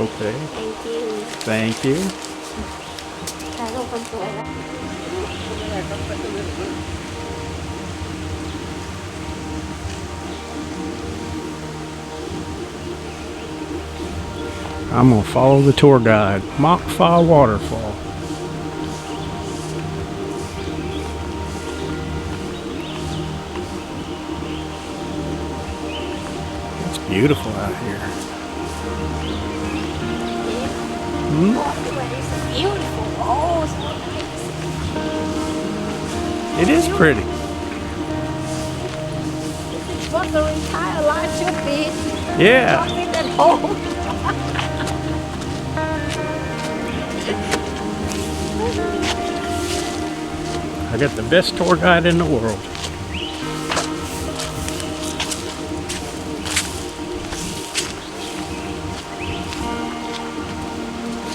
Okay. Thank you. Thank you. ถ่ายรูปคนสวยแล้ว I'm gonna follow the tour guide. Mach Fa Waterfall. It's beautiful out here. Hmm? It's beautiful. Oh, so nice. It is pretty. This is what the entire life should be. Yeah. Not sit at home. I got the best tour guide in the world.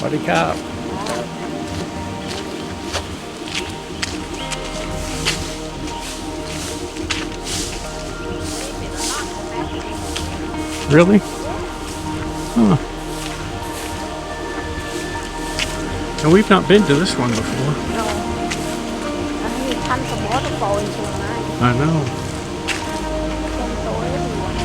Buddy cop. Really? Huh. And we've not been to this one before. No. I need tons of waterfall in Chiang Mai. I know. Can go everywhere.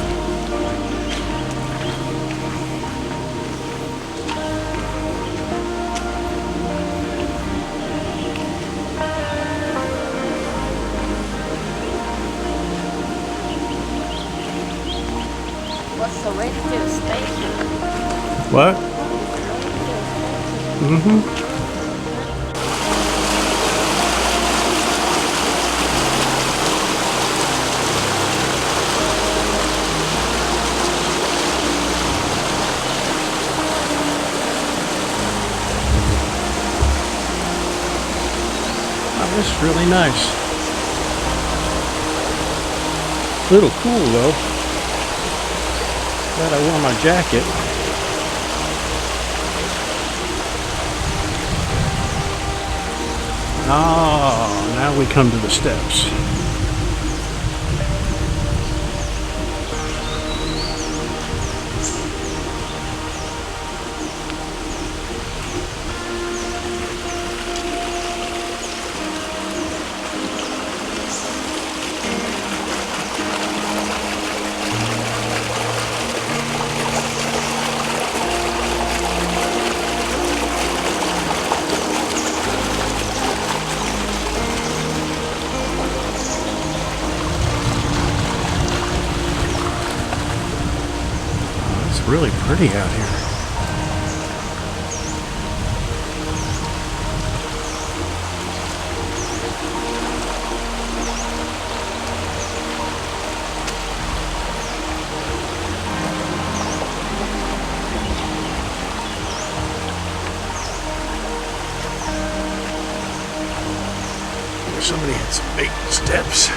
What's the Redfield station? What? Mm-hmm. Oh, this is really nice. Little cool though. Glad I wore my jacket. Ah, now we come to the steps. It's really pretty out here. Somebody had some big steps.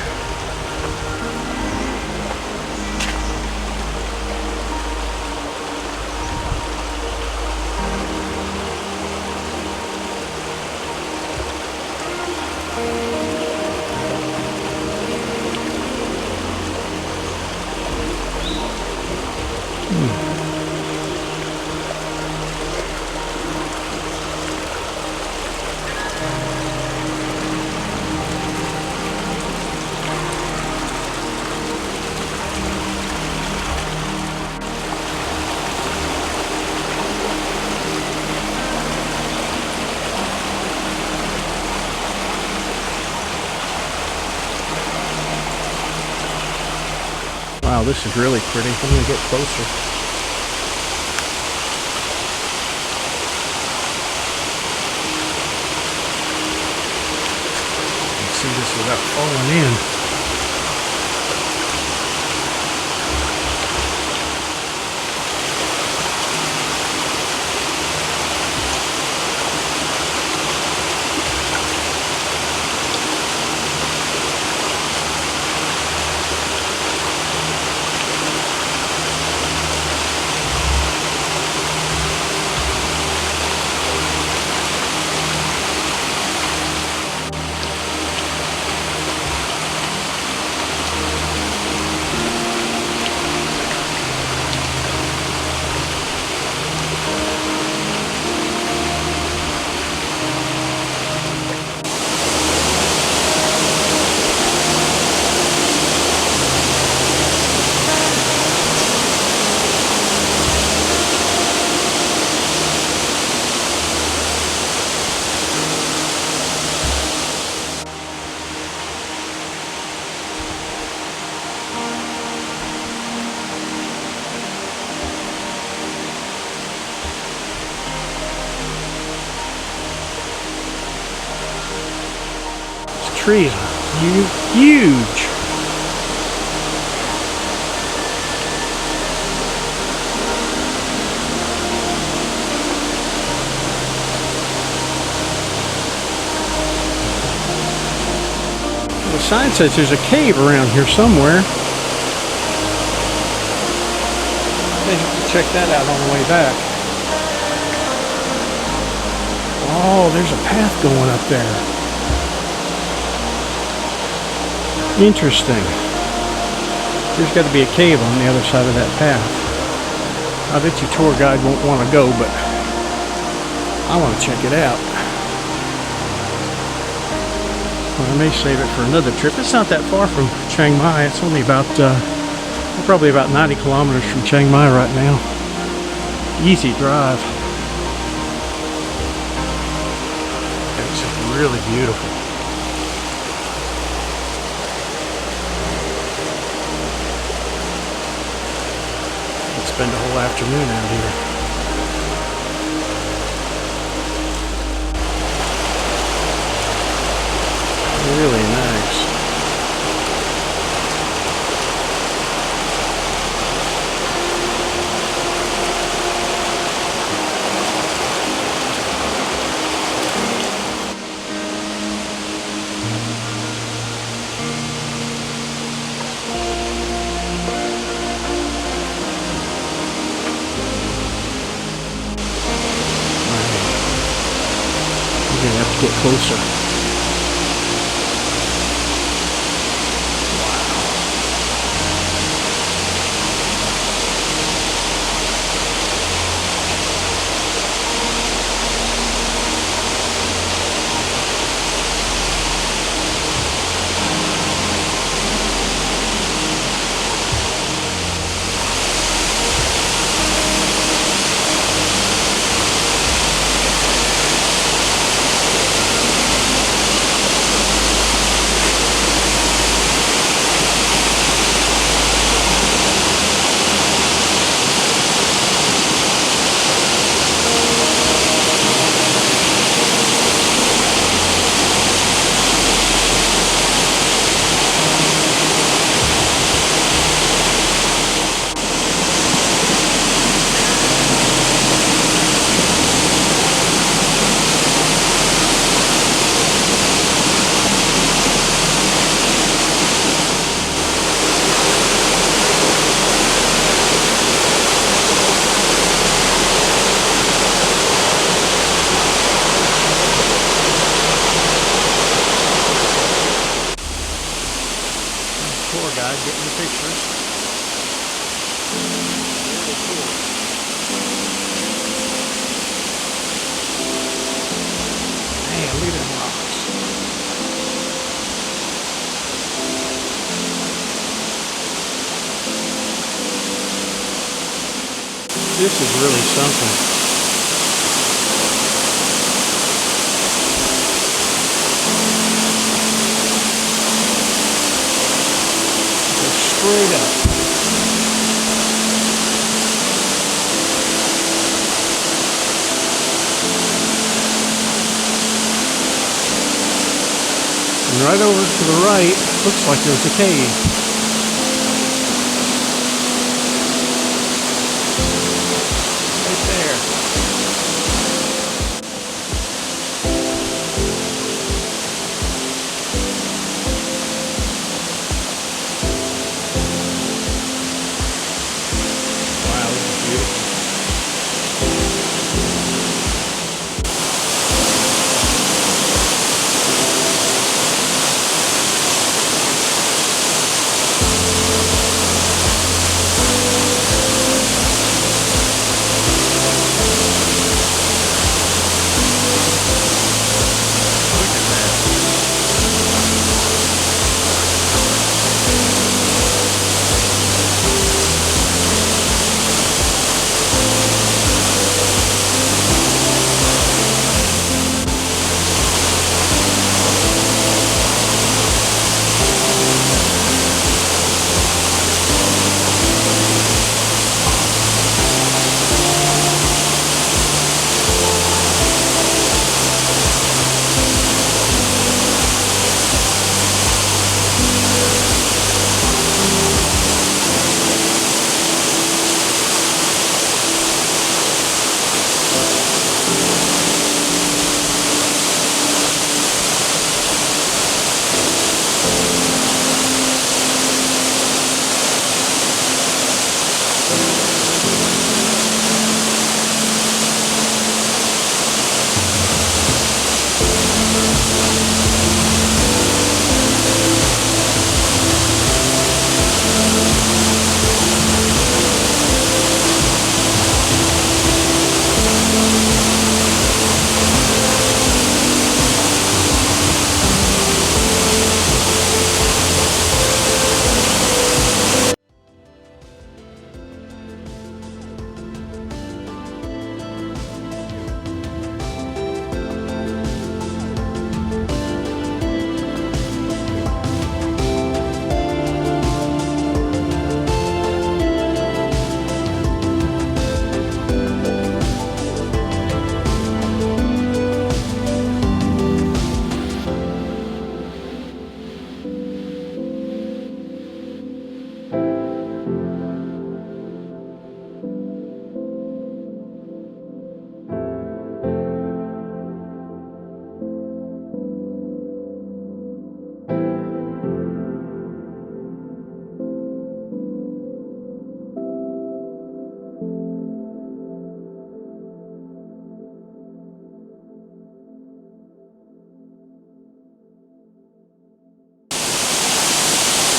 Wow, this is really pretty. I'm gonna get closer. You can see this without falling in. trees are huge. The sign says there's a cave around here somewhere. They have to check that out on the way back. Oh, there's a path going up there. Interesting. There's got to be a cave on the other side of that path. I bet your tour guide won't want to go, but I want to check it out. Well, I may save it for another trip. It's not that far from Chiang Mai. It's only about, probably about 90 kilometers from Chiang Mai right now. Easy drive. It's just really beautiful. Let's spend a whole afternoon out here. Really nice. We're gonna have to get closer. Tour guide getting the pictures. Really cool. Man, look at them rocks. This is really something. Straight up. And right over to the right, looks like there's a cave. Right there.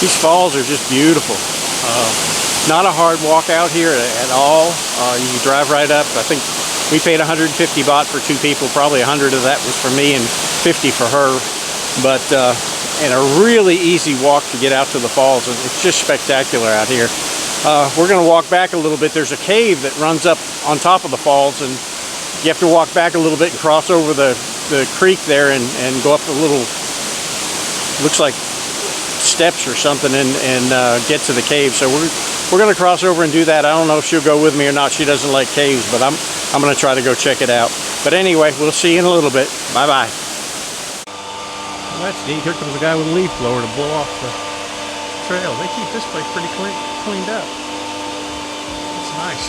These falls are just beautiful. Not a hard walk out here at all. You can drive right up. I think we paid 150 baht for 2 people. Probably 100 of that was for me and 50 for her. But and a really easy walk to get out to the falls. It's just spectacular out here. We're going to walk back a little bit. There's a cave that runs up on top of the falls, and you have to walk back a little bit and cross over the creek there and go up a little, looks like steps or something, and get to the cave. So we're going to cross over and do that. I don't know if she'll go with me or not. She doesn't like caves, but I'm going to try to go check it out. But anyway, we'll see you in a little bit. Bye-bye. Well, that's neat. Here comes a guy with a leaf blower to blow off the trail. They keep this place pretty cleaned up. It's nice.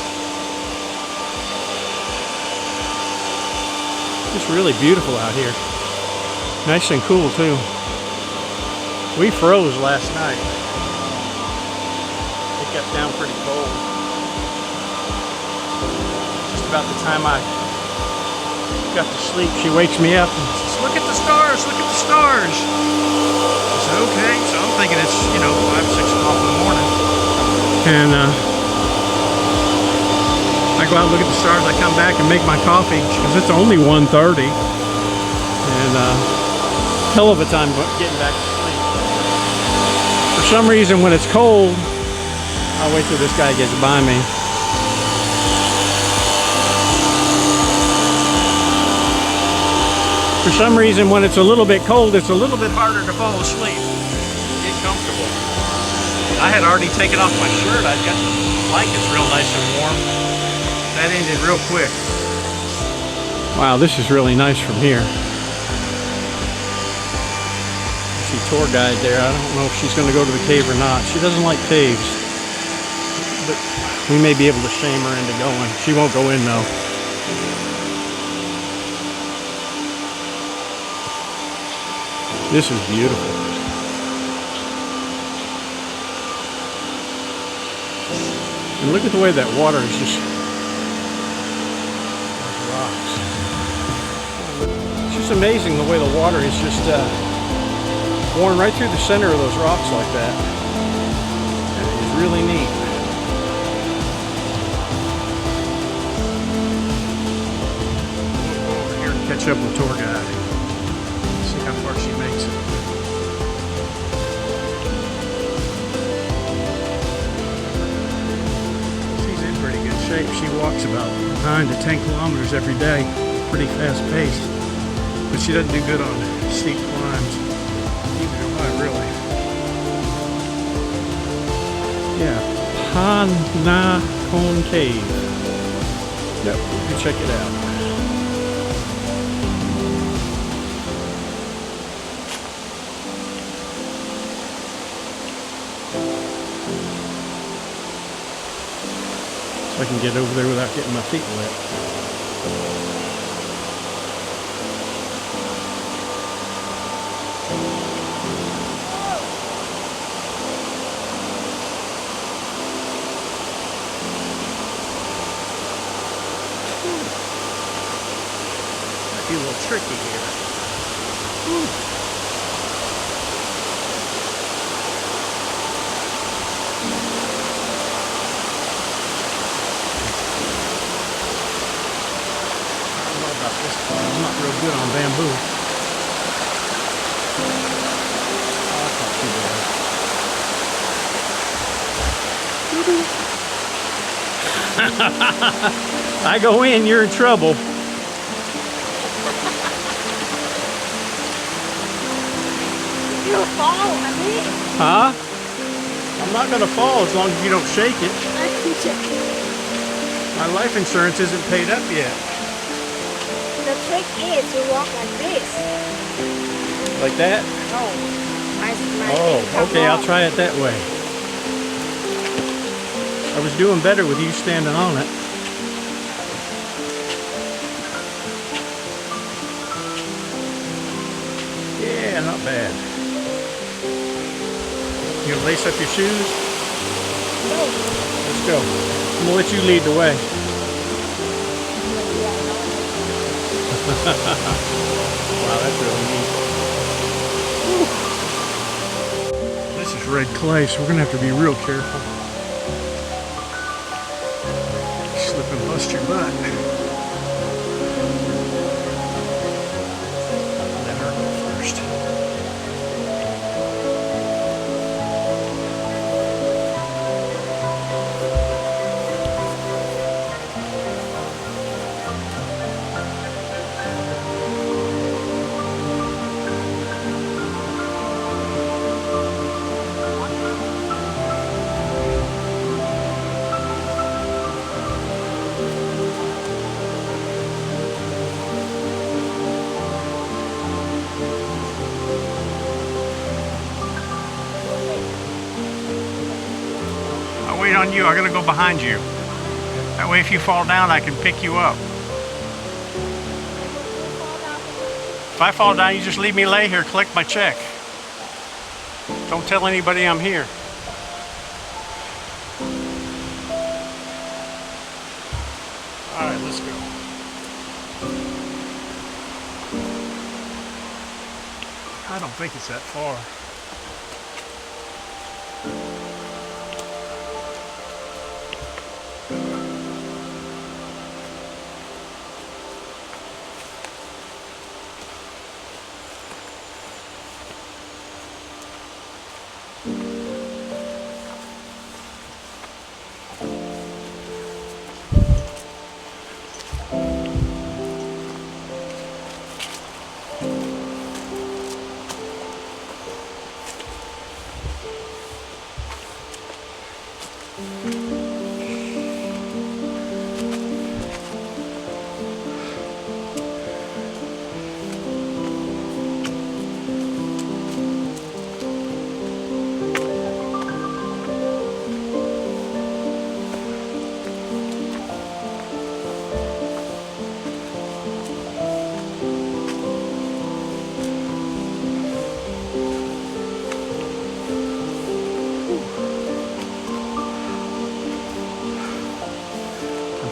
It's really beautiful out here. Nice and cool too. We froze last night. It got down pretty cold. Just about the time I got to sleep, she wakes me up and says, "Look at the stars, look at the stars." I said, okay. So I'm thinking it's, 5, 6 o'clock in the morning. And I go out and look at the stars. I come back and make my coffee because it's only 1:30. And hell of a time getting back to sleep. For some reason, when it's cold, I'll wait till this guy gets by me. For some reason, when it's a little bit cold, it's a little bit harder to fall asleep. Get comfortable. I had already taken off my shirt. I've got the blankets real nice and warm. That ended real quick. Wow, this is really nice from here. See tour guide there. I don't know if she's going to go to the cave or not. She doesn't like caves. But we may be able to shame her into going. She won't go in though. This is beautiful. And look at the way that water is just rocks. It's just amazing the way the water is just worn right through the center of those rocks like that. And it's really neat. We'll go over here and catch up with tour guide. See how far she makes it. She's in pretty good shape. She walks about 9 to 10 kilometers every day. Pretty fast paced. But she doesn't do good on steep climbs. Neither do I, really. Yeah. Han Na Kon Cave. Yep, you can check it out. So I can get over there without getting my feet wet. Might be a little tricky here. Whew. I'm not real good on bamboo. Oh, that's not too bad. I go in, you're in trouble. You'll fall, honey. Huh? I'm not gonna fall as long as you don't shake it. I can check it. My life insurance isn't paid up yet. The trick is you walk like this. Like that? No. My Oh, okay, I'll try it that way. I was doing better with you standing on it. Yeah, not bad. You gonna lace up your shoes? No. Let's go. I'm gonna let you lead the way. Wow, that's really neat. Whew. This This is red clay, so we're gonna have to be real careful. Slip and bust your butt. Let her go first. I'll wait on you. I gotta go behind you. That way if you fall down, I can pick you up. If I fall down, you just leave me lay here, collect my check. Don't tell anybody I'm here. All right, let's go. I don't think it's that far.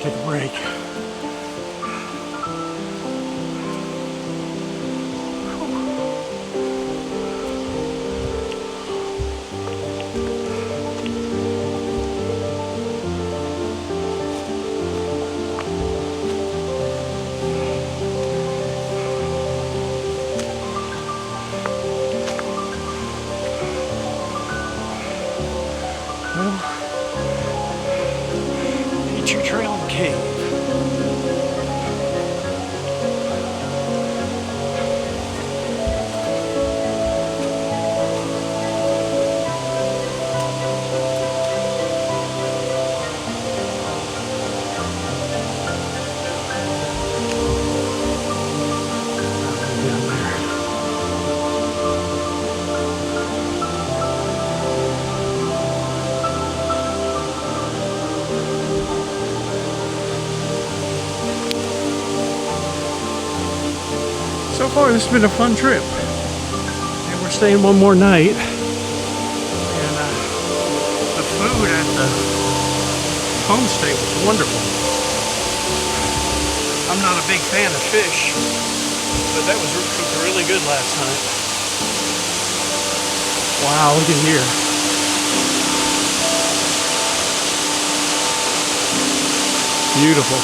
Take a break. Well, Nature Trail and Cave. Down there. So far, this has been a fun trip, and we're staying one more night. And the food at the homestay was wonderful. I'm not a big fan of fish, but that was cooked really good last night. Wow, look at here. Beautiful.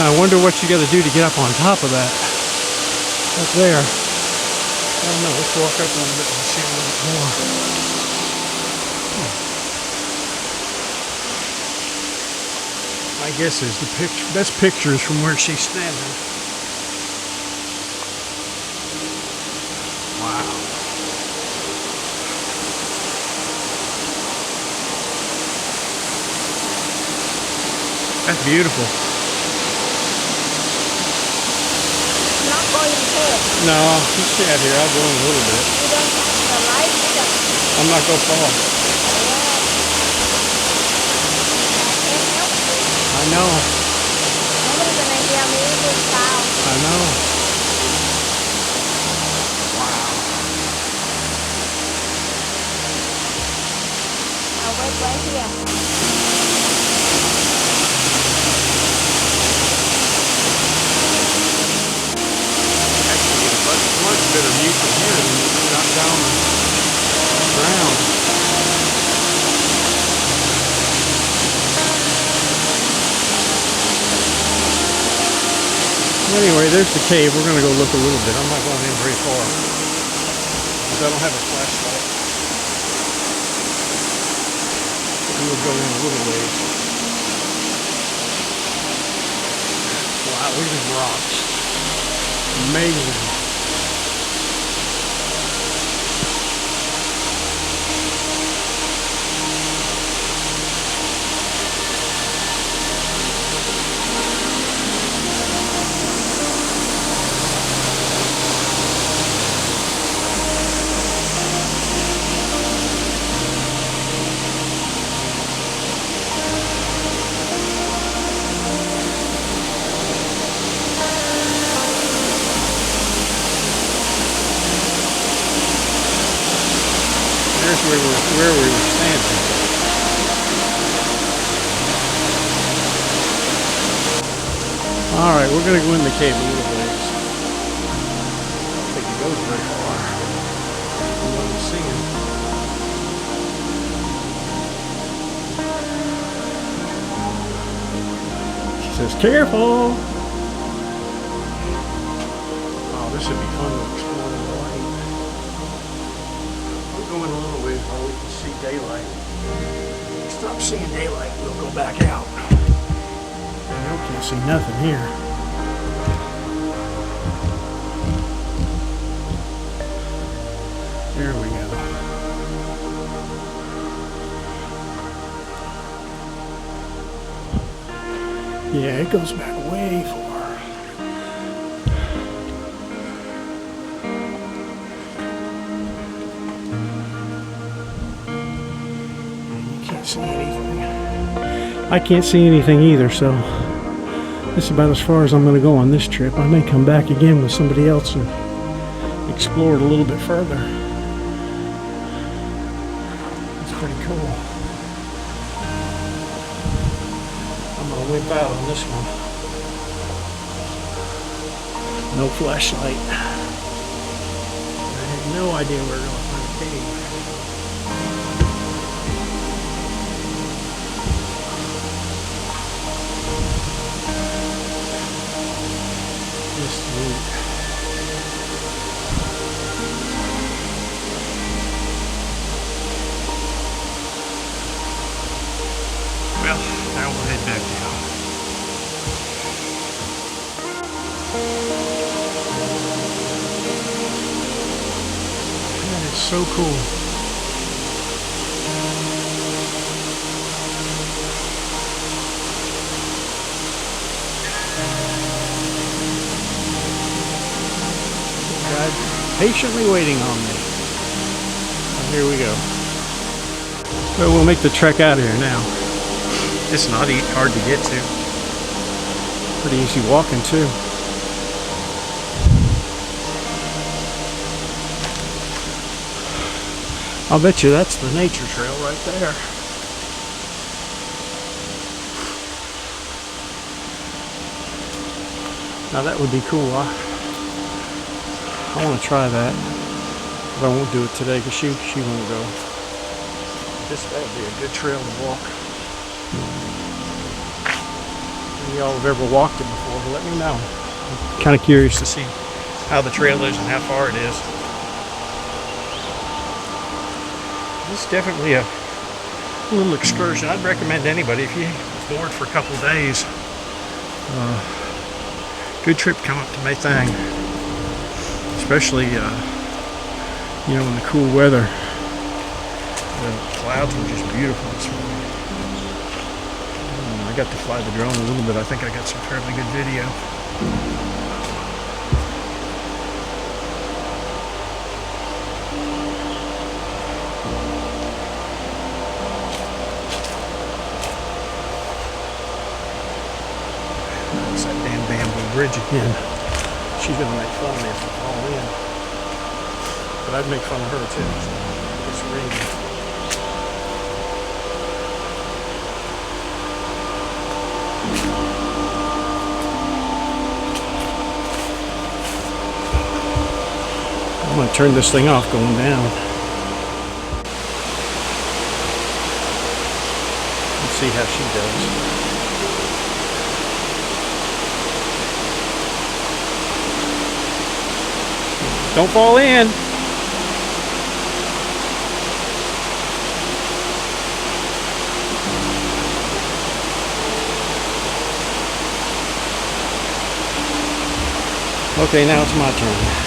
I wonder what you got to do to get up on top of that. Up there. I don't know. Let's walk up a little bit and see a little bit more. My guess is the best picture is from where she's standing. Wow. That's beautiful. No, you stay out here. I'll go in a little bit. You don't have the light either. I'm not going far. I know. Nobody's gonna hear me this sound. I know. Wow. I'll wait right here. Much better view from down the ground. Anyway, there's the cave. We're gonna go look a little bit. I'm not going in very far because I don't have a flashlight. We'll go in a little ways. Wow, look at these rocks. Amazing. There's where we were standing. All right, we're gonna go in the cave a little ways. I don't think it goes very far. From what I'm seeing. She says, "Careful." Oh, this would be fun to explore in the light. We're going a little ways where we can see daylight. Stop seeing daylight, we'll go back out. You can't see nothing here. There we go. Yeah, it goes back way far. You can't see anything. I can't see anything either, so this is about as far as I'm going to go on this trip. I may come back again with somebody else and explore it a little bit further. It's pretty cool. I'm going to whip out on this one. No flashlight. I have no idea where we're going to find a cave. Well, now we'll head back down. That is so cool. God, patiently waiting on me. And here we go. So we'll make the trek out of here now. It's not hard to get to. Pretty easy walking too. I'll bet you that's the nature trail right there. Now that would be cool. I want to try that. But I won't do it today because she won't go. That would be a good trail to walk. If y'all have ever walked it before, let me know. I'm kind of curious to see how the trail is and how far it is. It's definitely a little excursion. I'd recommend anybody if you're bored for a couple of days. Good trip come up to Maythang, especially you know, in the cool weather. The clouds were just beautiful this morning. I got to fly the drone a little bit. I think I got some fairly good video. It's that damn bamboo bridge again. She's gonna make fun of me if I fall in. But I'd make fun of her too. So it's raining. I'm I'm gonna turn this thing off going down. Let's see how she does. Don't fall in. Okay, now it's my turn.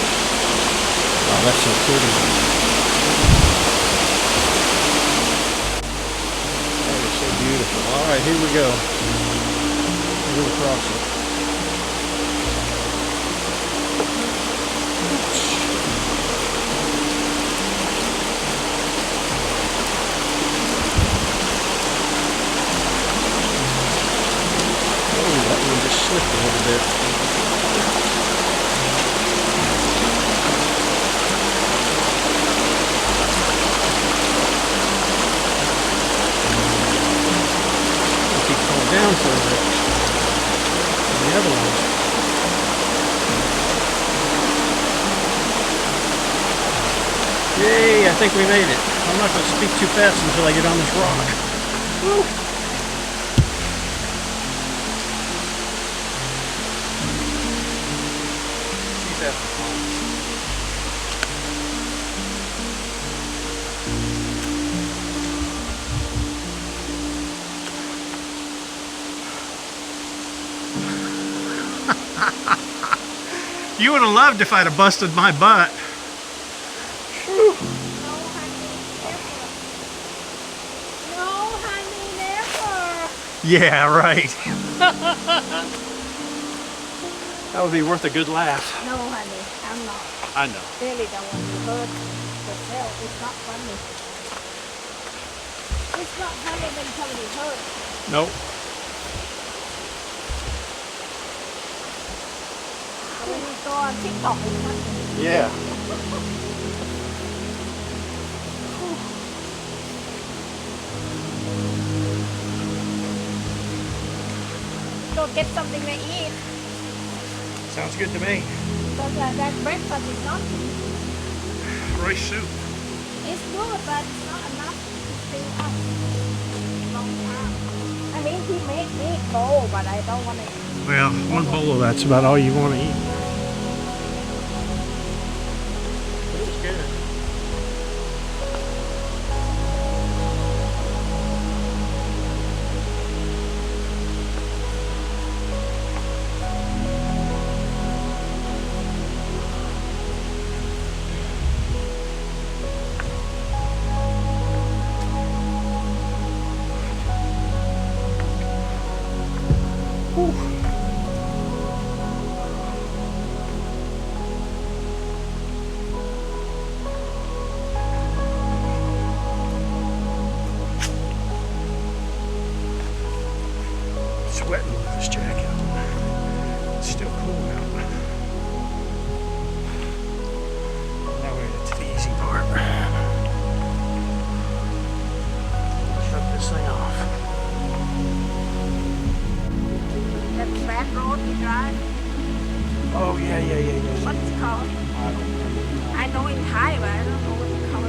Oh, that's so pretty. That is so beautiful. All right, here we go. We're gonna cross it. Oh, that one just slipped a little bit. Down for a bit. The other one. Yay, I think we made it. I'm not going to speak too fast until I get on this rock. Woo. She's having fun. You would have loved if I'd have busted my butt. Whew. No, honey, never. Yeah, right. That would be worth a good laugh. No, honey, I'm not. I know. Really don't want to hurt yourself. It's not funny. It's not funny when somebody hurts. Nope. When you go on TikTok, it's funny. Yeah. Go get something to eat. Sounds good to me. Because that breakfast is not, Rice soup. it's good, but it's not enough to stay up long time. I mean, he made me bowl, but I don't want to. Well, one bowl of that's about all you want to eat. It's good. Sweating with this jacket on. It's still cool out. Now we're into the easy part. Shut this thing off. That back road you drive, Oh yeah. what's it called? I know in Thai, but I don't know what it's called. I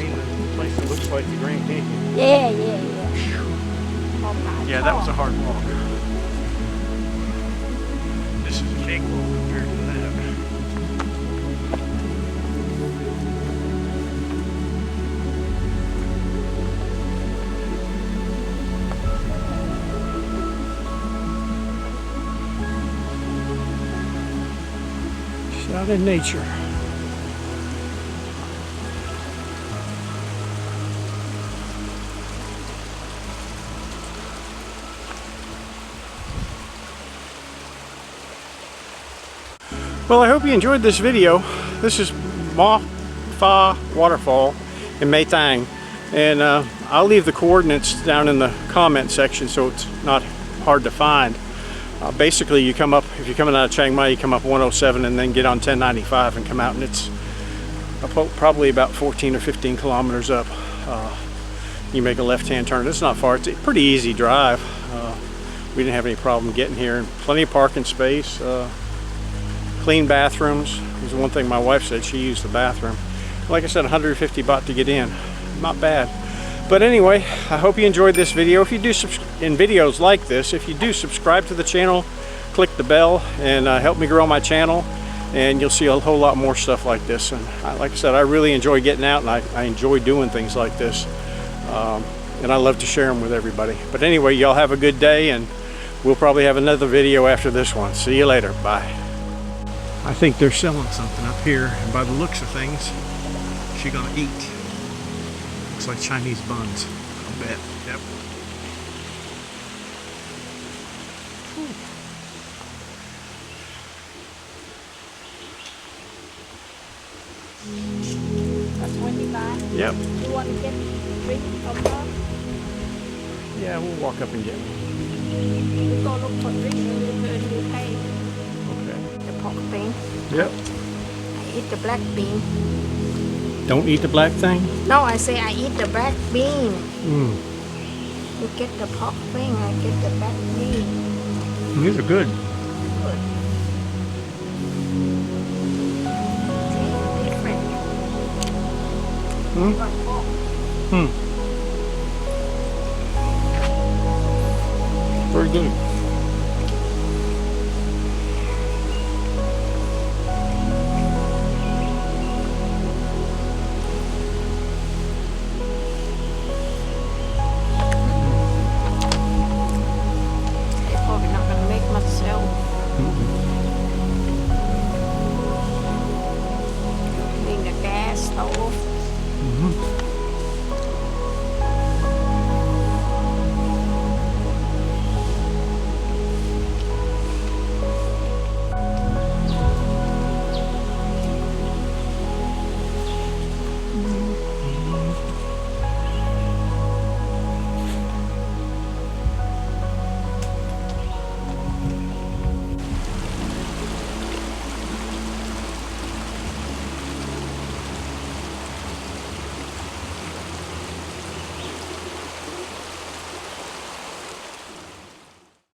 mean the place that looks like the Grand Canyon. Yeah. Oh my Yeah, that was a God. hard walk. This is a cakewalk compared to that. Just out in nature. Well, I hope you enjoyed this video. This is Ma Pha Waterfall in Mae Thang, and I'll leave the coordinates down in the comment section so it's not hard to find. Basically, you come up, if you're coming out of Chiang Mai, you come up 107 and then get on 1095 and come out, and it's probably about 14 or 15 kilometers up. You make a left-hand turn. It's not far. It's a pretty easy drive. We didn't have any problem getting here, and plenty of parking space. Clean bathrooms. This is one thing my wife said. She used the bathroom. Like I said, 150 baht to get in. Not bad. But anyway, I hope you enjoyed this video. If you do, in videos like this, if you do subscribe to the channel, click the bell, and help me grow my channel, and you'll see a whole lot more stuff like this. And like I said, I really enjoy getting out, and I enjoy doing things like this. And I love to share them with everybody. But anyway, y'all have a good day, and we'll probably have another video after this one. See you later. Bye. I think they're selling something up here, and by the looks of things, she's gonna eat. Looks like Chinese buns. I'll bet. Yep. That's 25. Yep. You want to get drink from her? Yeah, we'll walk up and get one. We go look for drink and you pay Okay. the pork bean. Yep. I eat the black bean. Don't eat the black thing? No, I say I eat the black bean. Mm. You get the pork thing, I get the black bean. These are good. Good. Okay, different. Hmm? Got pork. Hmm. Very good.